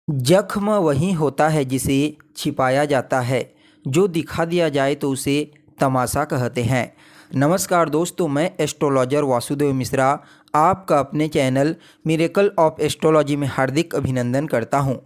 जख्म वही होता है जिसे छिपाया जाता है, जो दिखा दिया जाए तो उसे तमाशा कहते हैं। नमस्कार दोस्तों, मैं एस्ट्रोलॉजर वासुदेव मिश्रा आपका अपने चैनल मिरेकल ऑफ एस्ट्रोलॉजी में हार्दिक अभिनंदन करता हूं।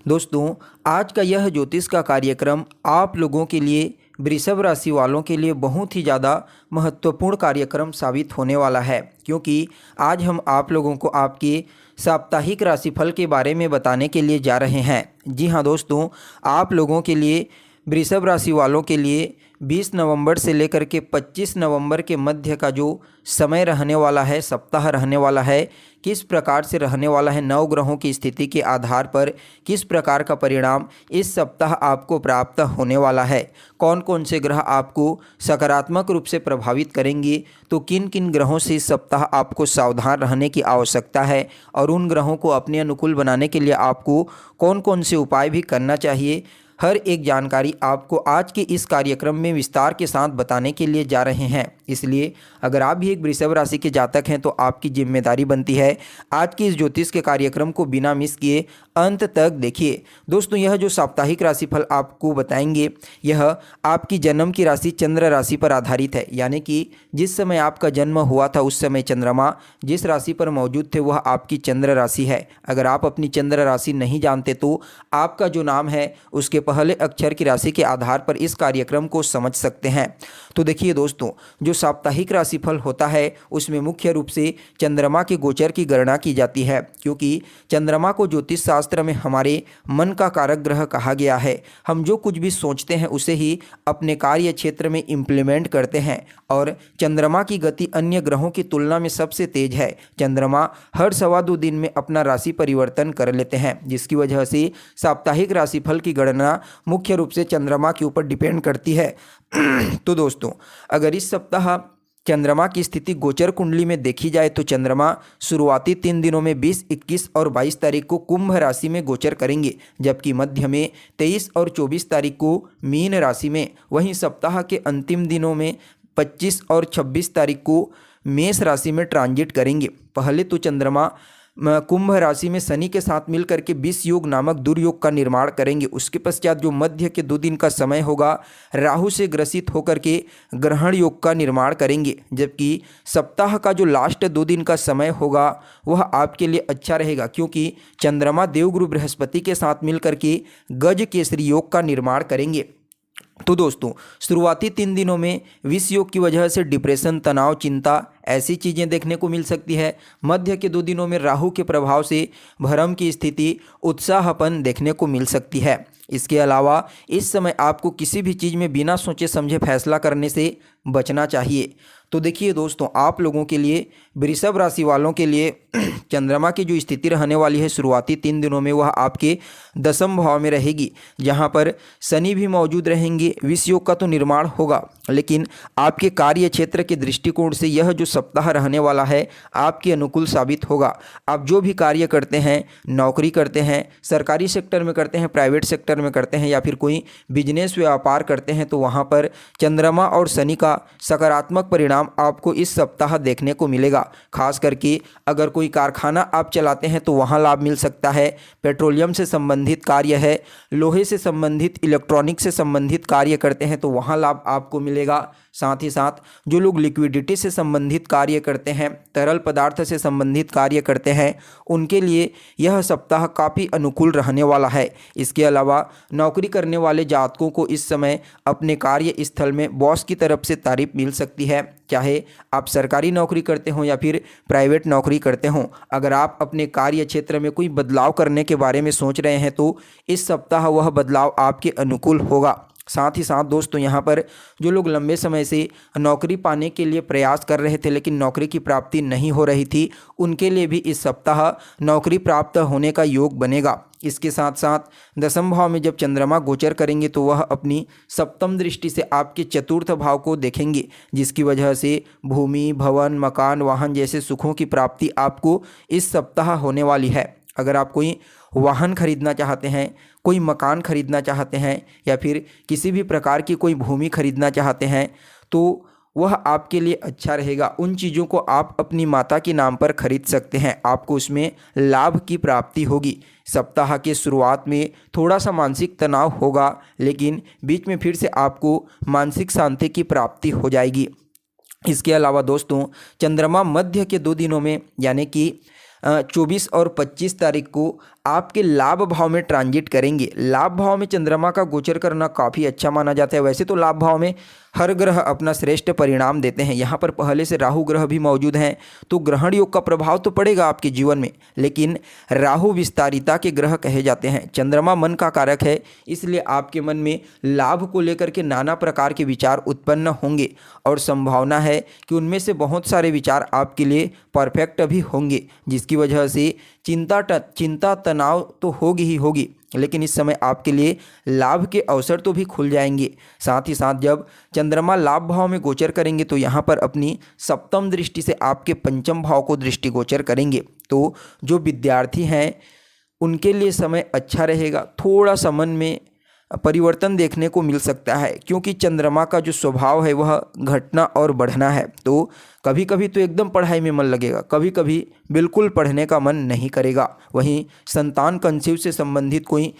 दोस्तों, आज का यह ज्योतिष का कार्यक्रम आप लोगों के लिए, वृषभ राशि वालों के लिए बहुत ही ज़्यादा महत्वपूर्ण कार्यक्रम साबित होने वाला है, क्योंकि आज हम आप लोगों को आपके साप्ताहिक राशिफल के बारे में बताने के लिए जा रहे हैं। जी हाँ दोस्तों, आप लोगों के लिए, वृषभ राशि वालों के लिए 20 नवंबर से लेकर के 25 नवंबर के मध्य का जो समय रहने वाला है, सप्ताह रहने वाला है, किस प्रकार से रहने वाला है, नौ ग्रहों की स्थिति के आधार पर किस प्रकार का परिणाम इस सप्ताह आपको प्राप्त होने वाला है, कौन कौन से ग्रह आपको सकारात्मक रूप से प्रभावित करेंगे, तो किन किन ग्रहों से इस सप्ताह आपको सावधान रहने की आवश्यकता है और उन ग्रहों को अपने अनुकूल बनाने के लिए आपको कौन कौन से उपाय भी करना चाहिए, हर एक जानकारी आपको आज के इस कार्यक्रम में विस्तार के साथ बताने के लिए जा रहे हैं। इसलिए अगर आप भी एक वृषभ राशि के जातक हैं तो आपकी जिम्मेदारी बनती है आज के इस ज्योतिष के कार्यक्रम को बिना मिस किए अंत तक देखिए। दोस्तों, यह जो साप्ताहिक राशिफल आपको बताएंगे, यह आपकी जन्म की राशि चंद्र राशि पर आधारित है, यानी कि जिस समय आपका जन्म हुआ था उस समय चंद्रमा जिस राशि पर मौजूद थे वह आपकी चंद्र राशि है। अगर आप अपनी चंद्र राशि नहीं जानते तो आपका जो नाम है उसके पहले अक्षर की राशि के आधार पर इस कार्यक्रम को समझ सकते हैं। तो देखिए दोस्तों, जो साप्ताहिक राशिफल होता है उसमें मुख्य रूप से चंद्रमा के गोचर की गणना की जाती है, क्योंकि चंद्रमा को ज्योतिष शास्त्र में हमारे मन का कारक ग्रह कहा गया है। हम जो कुछ भी सोचते हैं उसे ही अपने कार्य क्षेत्र में इम्प्लीमेंट करते हैं और चंद्रमा की गति अन्य ग्रहों की तुलना में सबसे तेज है। चंद्रमा हर 2.25 दिन में अपना राशि परिवर्तन कर लेते हैं, जिसकी वजह से साप्ताहिक राशिफल की गणना मुख्य रूप से चंद्रमा के ऊपर डिपेंड करती है। तो दोस्तों, अगर इस सप्ताह चंद्रमा की स्थिति गोचर कुंडली में देखी जाए तो चंद्रमा शुरुआती 3 दिनों में 20, 21 और 22 तारीख को कुंभ राशि में गोचर करेंगे, जबकि मध्य में 23 और 24 तारीख को मीन राशि में, वहीं सप्ताह के अंतिम दिनों में 25 और 26 तारीख को मेष राशि में ट्रांजिट करेंगे। पहले तो चंद्रमा कुंभ राशि में शनि के साथ मिलकर के 20 योग नामक दुर्योग का निर्माण करेंगे। उसके पश्चात जो मध्य के 2 दिन का समय होगा, राहु से ग्रसित होकर के ग्रहण योग का निर्माण करेंगे, जबकि सप्ताह का जो लास्ट 2 दिन का समय होगा वह आपके लिए अच्छा रहेगा, क्योंकि चंद्रमा देवगुरु बृहस्पति के साथ मिलकर के गज केसरी योग का निर्माण करेंगे। तो दोस्तों, शुरुआती 3 दिनों में विष योग की वजह से डिप्रेशन, तनाव, चिंता ऐसी चीज़ें देखने को मिल सकती है। मध्य के 2 दिनों में राहु के प्रभाव से भ्रम की स्थिति, उत्साहपन देखने को मिल सकती है। इसके अलावा इस समय आपको किसी भी चीज़ में बिना सोचे समझे फैसला करने से बचना चाहिए। तो देखिए दोस्तों, आप लोगों के लिए, वृषभ राशि वालों के लिए चंद्रमा की जो स्थिति रहने वाली है शुरुआती 3 दिनों में, वह आपके 10वें भाव में रहेगी, जहां पर शनि भी मौजूद रहेंगे। विष योग का तो निर्माण होगा, लेकिन आपके कार्य क्षेत्र के दृष्टिकोण से यह जो सप्ताह रहने वाला है आपके अनुकूल साबित होगा। आप जो भी कार्य करते हैं, नौकरी करते हैं, सरकारी सेक्टर में करते हैं, प्राइवेट सेक्टर में करते हैं, या फिर कोई बिजनेस व्यापार करते हैं, तो वहाँ पर चंद्रमा और शनि का सकारात्मक परिणाम आपको इस सप्ताह देखने को मिलेगा। खास करके अगर कोई कारखाना आप चलाते हैं तो वहाँ लाभ मिल सकता है। पेट्रोलियम से संबंधित कार्य है, लोहे से संबंधित, इलेक्ट्रॉनिक से संबंधित कार्य करते हैं तो वहाँ लाभ आपको मिलेगा। साथ ही साथ जो लोग लिक्विडिटी से संबंधित कार्य करते हैं, तरल पदार्थ से संबंधित कार्य करते हैं, उनके लिए यह सप्ताह काफ़ी अनुकूल रहने वाला है। इसके अलावा नौकरी करने वाले जातकों को इस समय अपने कार्य स्थल में बॉस की तरफ से तारीफ मिल सकती है, चाहे आप सरकारी नौकरी करते हों या फिर प्राइवेट नौकरी करते हों। अगर आप अपने कार्य क्षेत्र में कोई बदलाव करने के बारे में सोच रहे हैं तो इस सप्ताह वह बदलाव आपके अनुकूल होगा। साथ ही साथ दोस्तों, यहाँ पर जो लोग लंबे समय से नौकरी पाने के लिए प्रयास कर रहे थे लेकिन नौकरी की प्राप्ति नहीं हो रही थी, उनके लिए भी इस सप्ताह नौकरी प्राप्त होने का योग बनेगा। इसके साथ साथ 10वें भाव में जब चंद्रमा गोचर करेंगे तो वह अपनी 7वीं दृष्टि से आपके 4th भाव को देखेंगे, जिसकी वजह से भूमि, भवन, मकान, वाहन जैसे सुखों की प्राप्ति आपको इस सप्ताह होने वाली है। अगर आप कोई वाहन खरीदना चाहते हैं, कोई मकान खरीदना चाहते हैं, या फिर किसी भी प्रकार की कोई भूमि खरीदना चाहते हैं, तो वह आपके लिए अच्छा रहेगा। उन चीज़ों को आप अपनी माता के नाम पर खरीद सकते हैं, आपको उसमें लाभ की प्राप्ति होगी। सप्ताह के शुरुआत में थोड़ा सा मानसिक तनाव होगा, लेकिन बीच में फिर से आपको मानसिक शांति की प्राप्ति हो जाएगी। इसके अलावा दोस्तों, चंद्रमा मध्य के 2 दिनों में यानी कि 24 और 25 तारीख को आपके लाभ भाव में ट्रांजिट करेंगे। लाभ भाव में चंद्रमा का गोचर करना काफ़ी अच्छा माना जाता है। वैसे तो लाभ भाव में हर ग्रह अपना श्रेष्ठ परिणाम देते हैं। यहाँ पर पहले से राहु ग्रह भी मौजूद हैं, तो ग्रहण योग का प्रभाव तो पड़ेगा आपके जीवन में, लेकिन राहु विस्तारिता के ग्रह कहे जाते हैं। चंद्रमा मन का कारक है, इसलिए आपके मन में लाभ को लेकर के नाना प्रकार के विचार उत्पन्न होंगे और संभावना है कि उनमें से बहुत सारे विचार आपके लिए परफेक्ट भी होंगे, जिसकी वजह से चिंता तनाव तो होगी ही होगी, लेकिन इस समय आपके लिए लाभ के अवसर तो भी खुल जाएंगे। साथ ही साथ जब चंद्रमा लाभ भाव में गोचर करेंगे तो यहाँ पर अपनी सप्तम दृष्टि से आपके पंचम भाव को दृष्टिगोचर करेंगे। तो जो विद्यार्थी हैं उनके लिए समय अच्छा रहेगा। थोड़ा सा मन में परिवर्तन देखने को मिल सकता है, क्योंकि चंद्रमा का जो स्वभाव है वह घटना और बढ़ना है। तो कभी कभी तो एकदम पढ़ाई में मन लगेगा, कभी कभी बिल्कुल पढ़ने का मन नहीं करेगा। वहीं संतान कंसीव से संबंधित कोई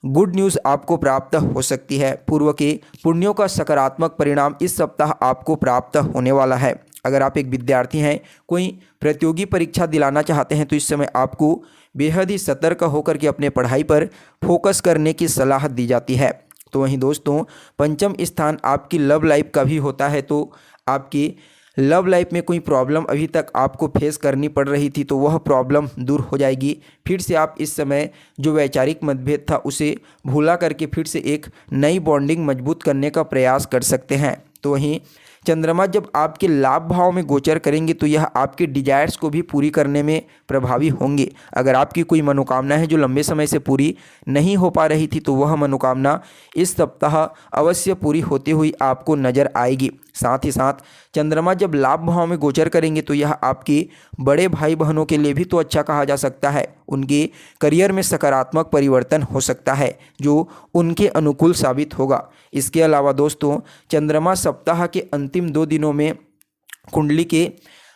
गुड न्यूज़ आपको प्राप्त हो सकती है। पूर्व के पुण्यों का सकारात्मक परिणाम इस सप्ताह आपको प्राप्त होने वाला है। अगर आप एक विद्यार्थी हैं, कोई प्रतियोगी परीक्षा दिलाना चाहते हैं, तो इस समय आपको बेहद ही सतर्क होकर के अपने पढ़ाई पर फोकस करने की सलाह दी जाती है। तो वहीं दोस्तों, पंचम स्थान आपकी लव लाइफ का भी होता है। तो आपकी लव लाइफ में कोई प्रॉब्लम अभी तक आपको फेस करनी पड़ रही थी, तो वह प्रॉब्लम दूर हो जाएगी। फिर से आप इस समय जो वैचारिक मतभेद था उसे भूला करके फिर से एक नई बॉन्डिंग मजबूत करने का प्रयास कर सकते हैं। तो वहीं चंद्रमा जब आपके लाभ भाव में गोचर करेंगे तो यह आपके डिजायर्स को भी पूरी करने में प्रभावी होंगे। अगर आपकी कोई मनोकामना है जो लंबे समय से पूरी नहीं हो पा रही थी, तो वह मनोकामना इस सप्ताह अवश्य पूरी होती हुई आपको नजर आएगी। साथ ही साथ चंद्रमा जब लाभ भाव में गोचर करेंगे तो यह आपके बड़े भाई बहनों के लिए भी तो अच्छा कहा जा सकता है। उनके करियर में सकारात्मक परिवर्तन हो सकता है जो उनके अनुकूल साबित होगा। इसके अलावा दोस्तों, चंद्रमा सप्ताह के अंतिम 2 दिनों में कुंडली के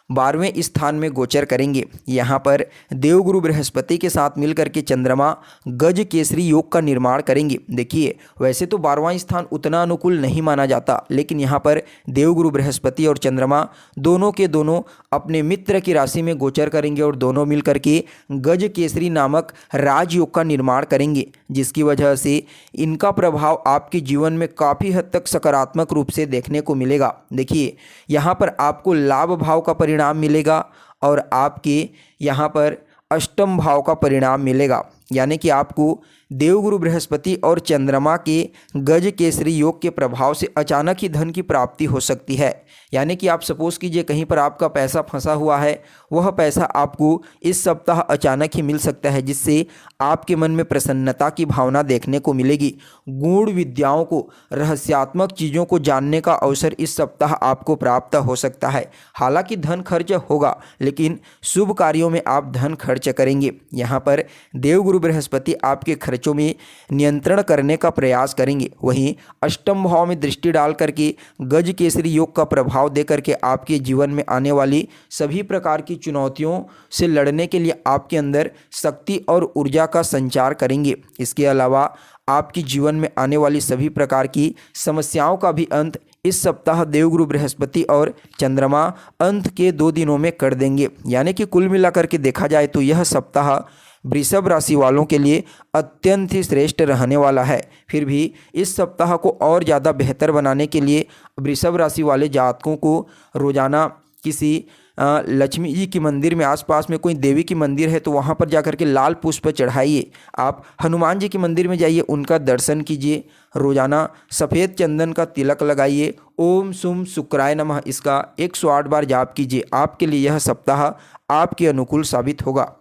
12वें स्थान में गोचर करेंगे। यहाँ पर देवगुरु बृहस्पति के साथ मिलकर के चंद्रमा गज केसरी योग का निर्माण करेंगे। देखिए, वैसे तो 12वां स्थान उतना अनुकूल नहीं माना जाता, लेकिन यहाँ पर देवगुरु बृहस्पति और चंद्रमा दोनों के दोनों अपने मित्र की राशि में गोचर करेंगे और दोनों मिलकर के गज केसरी नामक राजयोग का निर्माण करेंगे, जिसकी वजह से इनका प्रभाव आपके जीवन में काफ़ी हद तक सकारात्मक रूप से देखने को मिलेगा। देखिए, यहाँ पर आपको लाभ भाव का परिणाम मिलेगा और आपके यहाँ पर अष्टम भाव का परिणाम मिलेगा, यानी कि आपको देवगुरु बृहस्पति और चंद्रमा के गज केसरी योग के प्रभाव से अचानक ही धन की प्राप्ति हो सकती है। यानी कि आप सपोज कीजिए कहीं पर आपका पैसा फंसा हुआ है, वह पैसा आपको इस सप्ताह अचानक ही मिल सकता है, जिससे आपके मन में प्रसन्नता की भावना देखने को मिलेगी। गूढ़ विद्याओं को, रहस्यात्मक चीज़ों को जानने का अवसर इस सप्ताह आपको प्राप्त हो सकता है। हालांकि धन खर्च होगा, लेकिन शुभ कार्यों में आप धन खर्च करेंगे। यहाँ पर देवगुरु बृहस्पति आपके खर्चों में नियंत्रण करने का प्रयास करेंगे। वहीं अष्टम भाव में दृष्टि डाल करके गज केसरी योग का प्रभाव दे करके आपके जीवन में आने वाली सभी प्रकार की चुनौतियों से लड़ने के लिए आपके अंदर शक्ति और ऊर्जा का संचार करेंगे। इसके अलावा आपके जीवन में आने वाली सभी प्रकार की समस्याओं का भी अंत इस सप्ताह देवगुरु बृहस्पति और चंद्रमा अंत के 2 दिनों में कर देंगे। यानी कि कुल मिलाकर के देखा जाए तो यह सप्ताह वृषभ राशि वालों के लिए अत्यंत ही श्रेष्ठ रहने वाला है। फिर भी इस सप्ताह को और ज़्यादा बेहतर बनाने के लिए वृषभ राशि वाले जातकों को रोजाना किसी लक्ष्मी जी की मंदिर में, आसपास में कोई देवी की मंदिर है तो वहाँ पर जाकर के लाल पुष्प चढ़ाइए। आप हनुमान जी के मंदिर में जाइए, उनका दर्शन कीजिए। रोजाना सफ़ेद चंदन का तिलक लगाइए। ओम सुम शुक्राय नमः इसका 108 बार जाप कीजिए। आपके लिए यह सप्ताह आपके अनुकूल साबित होगा।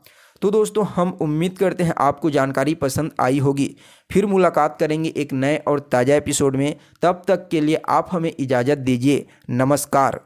तो दोस्तों, हम उम्मीद करते हैं आपको जानकारी पसंद आई होगी। फिर मुलाकात करेंगे एक नए और ताज़ा एपिसोड में। तब तक के लिए आप हमें इजाज़त दीजिए। नमस्कार।